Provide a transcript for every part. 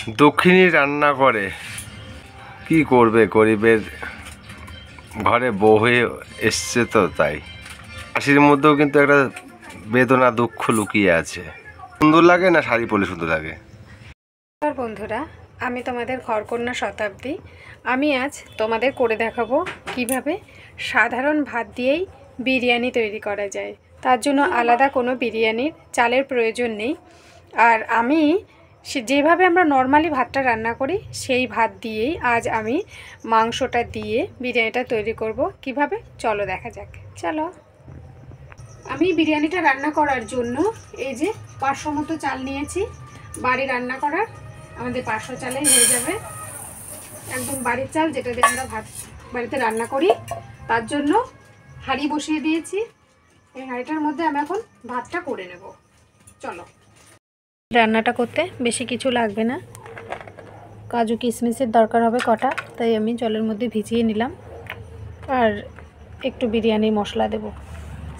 দক্ষিণী রান্না করে কি করবে, গরিবের ঘরে বউ হয়ে এসছে তো তাই। হাসির মধ্যেও কিন্তু একটা বেদনা দুঃখ লুকিয়ে আছে। সুন্দর লাগে না শাড়ি পরলে সুন্দর লাগে? বন্ধুরা, আমি তোমাদের ঘরকন্যা শতাব্দী। আমি আজ তোমাদের করে দেখাবো কিভাবে সাধারণ ভাত দিয়েই বিরিয়ানি তৈরি করা যায়। তার জন্য আলাদা কোনো বিরিয়ানির চালের প্রয়োজন নেই। আর আমি যেভাবে আমরা নর্মালি ভাতটা রান্না করি সেই ভাত দিয়েই আজ আমি মাংসটা দিয়ে বিরিয়ানিটা তৈরি করব। কিভাবে চলো দেখা যাক। চলো। আমি বিরিয়ানিটা রান্না করার জন্য এই যে 500 মতো চাল নিয়েছি। বাড়ি রান্না করার আমাদের 500 চালেই হয়ে যাবে, একদম বাড়ির চাল যেটা দিয়ে আমরা ভাত বাড়িতে রান্না করি। তার জন্য হাঁড়ি বসিয়ে দিয়েছি। এই হাঁড়িটার মধ্যে আমি এখন ভাতটা করে নেব। চলো। রান্নাটা করতে বেশি কিছু লাগবে না, কাজু কিশমিশের দরকার হবে কটা, তাই আমি জলের মধ্যে ভিজিয়ে নিলাম। আর একটু বিরিয়ানি মশলা দেব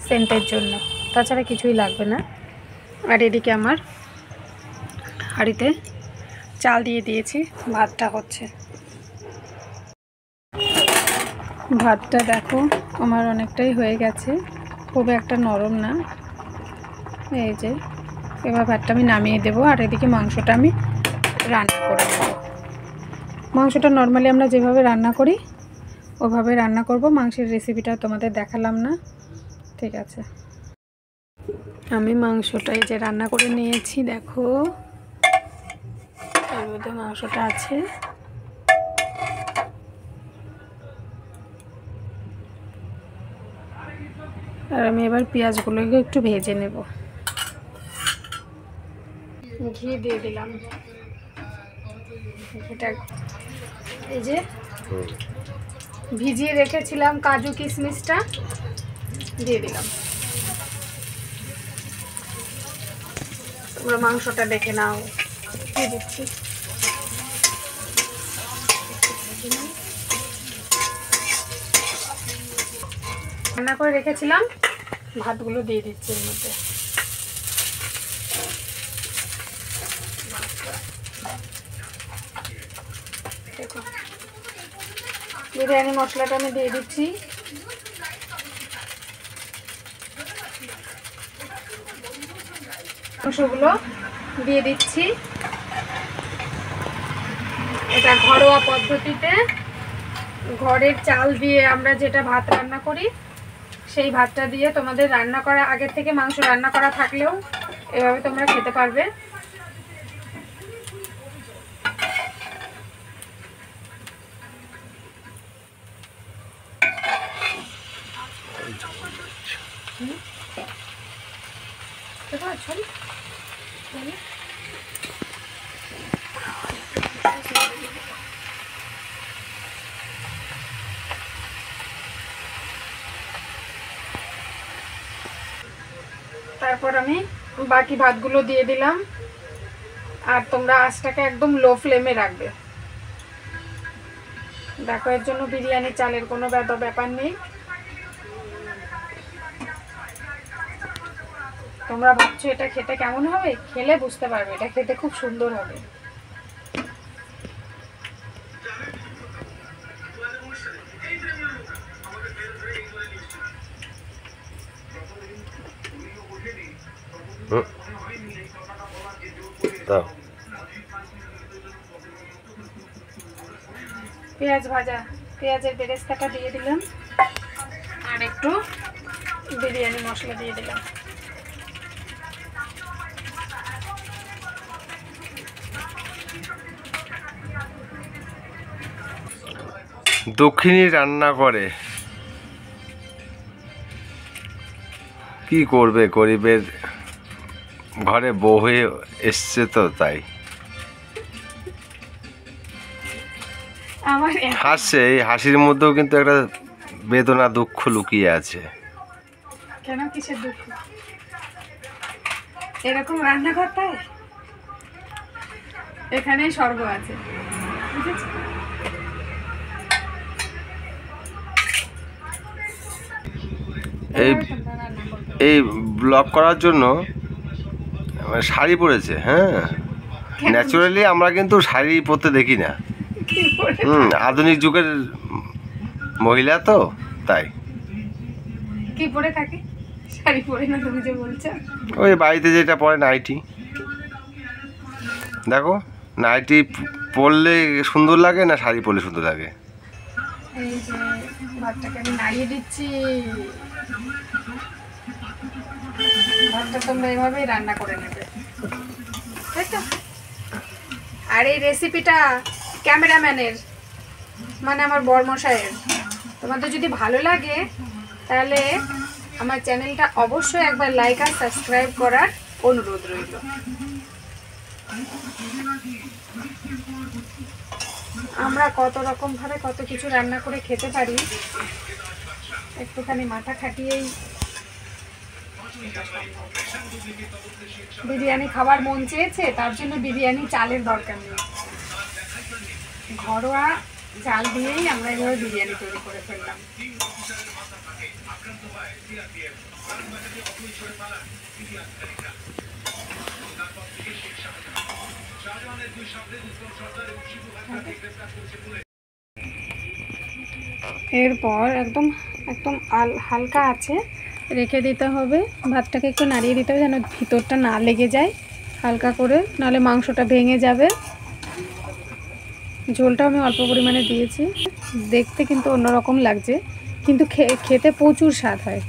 সেন্টের জন্য, তাছাড়া কিছুই লাগবে না। আর এদিকে আমার হাঁড়িতে চাল দিয়ে দিয়েছি, ভাতটা হচ্ছে। ভাতটা দেখো আমার অনেকটাই হয়ে গেছে, খুব একটা নরম না। এই যে এবার ভাতটা আমি নামিয়ে দেবো। আর এদিকে মাংসটা আমি রান্না করে নেব। মাংসটা নর্মালি আমরা যেভাবে রান্না করি ওভাবে রান্না করব। মাংসের রেসিপিটা তোমাদের দেখালাম না, ঠিক আছে। আমি মাংসটা এই যে রান্না করে নিয়েছি, দেখো এর মধ্যে মাংসটা আছে। আর আমি এবার পেঁয়াজগুলোকে একটু ভেজে নেব। ঘি দিয়ে দিলাম। এটা এই যে ভিজিয়ে রেখেছিলাম কাজু কিশমিশটা দিয়ে দিলাম। তোমরা মাংসটা দেখে নাও, দিয়ে দিচ্ছি। রান্না করে রেখেছিলাম ভাতগুলো দিয়ে দিচ্ছি এর মধ্যে। দেখো বিরিয়ানি মশলাটা আমি দিয়ে দিচ্ছি। মাংসগুলো দিয়ে দিচ্ছি। এটা ঘরোয়া পদ্ধতিতে ঘরের চাল দিয়ে আমরা যেটা ভাত রান্না করি সেই ভাতটা দিয়ে, তোমাদের রান্না করা আগের থেকে মাংস রান্না করা থাকলেও এভাবে তোমরা খেতে পারবে। তারপর আমি বাকি ভাতগুলো দিয়ে দিলাম। আর তোমরা আঁচটাকে একদম লো ফ্লেমে রাখবে। দেখো এর জন্য বিরিয়ানি চালের কোনো ব্যাপার নেই। তোমরা ভাবছো এটা খেতে কেমন হবে, খেলে বুঝতে পারবে এটা খেতে খুব সুন্দর হবে। পেঁয়াজ ভাজা, পেঁয়াজের বেরেস্তাটা দিয়ে দিলাম। আর একটু বিরিয়ানি মশলা দিয়ে দিলাম। দক্ষিণী রান্না করে কি করবে, গরিবের ঘরে বউ হয়ে এসছে তো তাই। হাসছে, এই হাসির মধ্যেও কিন্তু একটা বেদনা দুঃখ লুকিয়ে আছে। কেন, কিসের দুঃখ? এরকম রান্না করতে হয়, এখানেই স্বর্গ আছে, বুঝেছো? এই ব্লগ করার জন্য শাড়ি পরেছে, হ্যাঁ, ন্যাচুরালি আমরা কিন্তু শাড়ি পরতে দেখি না। কি পরে আধুনিক যুগের মহিলা তো, তাই কি পরে থাকে? শাড়ি পরে না তুমি যে বলছো। ওই বাড়িতে যেটা পরে নাইটি। দেখো, নাইটি পরলে সুন্দর লাগে না শাড়ি পরলে সুন্দর লাগে? এই যে ভাতটাকে আমি নাড়িয়ে দিচ্ছি। ভাতটা তোমরা এভাবেই রান্না করে নেবে, তাই তো? আর এই রেসিপিটা ক্যামেরাম্যানের, মানে আমার বরমশাইয়ের। তোমাদের যদি ভালো লাগে তাহলে আমার চ্যানেলটা অবশ্যই একবার লাইক আর সাবস্ক্রাইব করার অনুরোধ রইল। আমরা কত রকম ভাবে কত কিছু রান্না করে খেতে পারি, একটুখানি মাথা খাটিয়েই। বিরিয়ানি খাবার মন চেয়েছে, তার জন্য বিরিয়ানি চালের দরকার নেই, ঘরোয়া চাল দিয়েই আমরা এভাবে বিরিয়ানি তৈরি করে ফেললাম। এরপর একদম একদম হালকা আছে রেখে দিতে হবে। ভাতটাকে একটু নাড়িয়ে দিতে হবে যেন ভিতরটা না লেগে যায়, হালকা করে, নাহলে মাংসটা ভেঙে যাবে। ঝোলটাও আমি অল্প পরিমাণে দিয়েছি, দেখতে কিন্তু অন্যরকম লাগছে, কিন্তু খেতে প্রচুর স্বাদ হয়,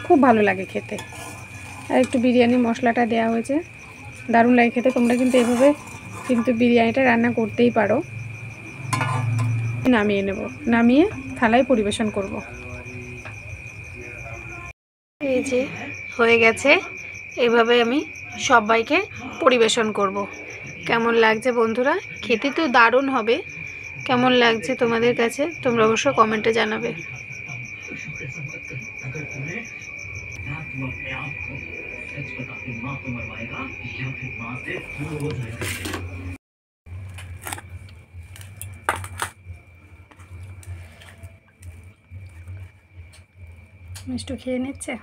খুব ভালো লাগে খেতে। আর একটু বিরিয়ানি মশলাটা দেওয়া হয়েছে, দারুণ লাগে খেতে। তোমরা কিন্তু এভাবে কিন্তু বিরিয়ানিটা রান্না করতেই পারো। নামিয়ে নেব, নামিয়ে থালায় পরিবেশন করব। এই যে হয়ে গেছে, এভাবে আমি সবাইকে পরিবেশন করব। কেমন লাগছে বন্ধুরা? খেতে তো দারুণ হবে। কেমন লাগছে তোমাদের কাছে তোমরা অবশ্য কমেন্টে জানাবে। মিষ্টু খেয়ে নিচ্ছে।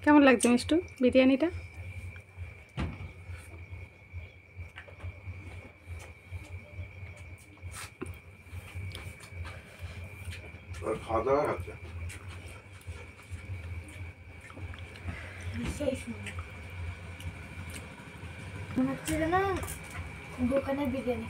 কেমন লাগছে মিষ্টু বিরিয়ানিটা? খাওয়া দাওয়া হচ্ছে দোকানে বিরিয়ানি।